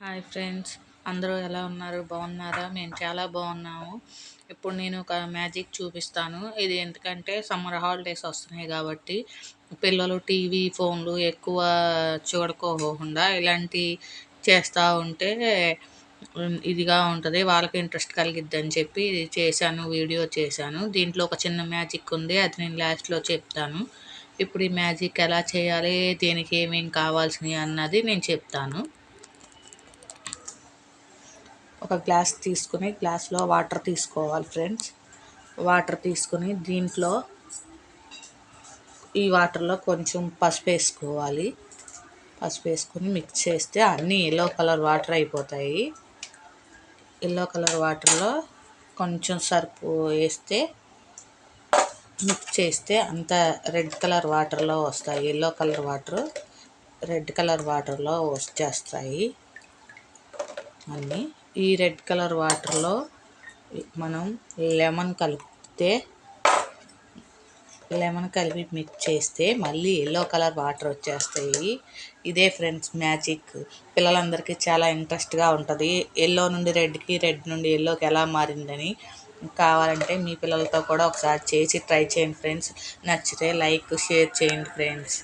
Hi friends, అందరూ ఎలా ఉన్నారు? బాగున్నారా? మేము చాలా బాగున్నాము. ఇప్పుడు నేను ఒక మ్యాజిక్ చూపిస్తాను. ఇది ఎందుకంటే సమ్మర్ హాలిడేస్ వస్తున్నాయి కాబట్టి పిల్లలు టీవీ ఫోన్లు ఎక్కువ చూడుకోకుండా ఇలాంటి చేస్తూ ఉంటే ఇదిగా ఉంటుంది, వాళ్ళకి ఇంట్రెస్ట్ కలిగిద్దని చెప్పి ఇది చేశాను, వీడియో చేశాను. దీంట్లో ఒక చిన్న మ్యాజిక్ ఉంది, అది నేను లాస్ట్లో చెప్తాను. ఇప్పుడు ఈ మ్యాజిక్ ఎలా చేయాలి, దీనికి ఏమేమి కావాల్సినవి అన్నది నేను చెప్తాను. ఒక గ్లాస్ తీసుకుని గ్లాస్లో వాటర్ తీసుకోవాలి ఫ్రెండ్స్. వాటర్ తీసుకుని దీంట్లో ఈ వాటర్లో కొంచెం పసుపు వేసుకోవాలి. పసుపు వేసుకొని మిక్స్ చేస్తే అన్నీ ఎల్లో కలర్ వాటర్ అయిపోతాయి. ఎల్లో కలర్ వాటర్లో కొంచెం సర్పు వేస్తే మిక్స్ చేస్తే అంత రెడ్ కలర్ వాటర్లో వస్తాయి. Yellow colour water red colour వాటర్లో వచ్చేస్తాయి అన్నీ. ఈ రెడ్ కలర్ వాటర్లో మనం లెమన్ కలిపి మిక్స్ చేస్తే మళ్ళీ ఎల్లో కలర్ వాటర్ వచ్చేస్తాయి. ఇదే ఫ్రెండ్స్ మ్యాజిక్. పిల్లలందరికీ చాలా ఇంట్రెస్ట్గా ఉంటుంది. ఎల్లో నుండి రెడ్కి, రెడ్ నుండి ఎల్లోకి ఎలా మారిందని. కావాలంటే మీ పిల్లలతో కూడా ఒకసారి చేసి ట్రై చేయండి ఫ్రెండ్స్. నచ్చితే లైక్, షేర్ చేయండి ఫ్రెండ్స్.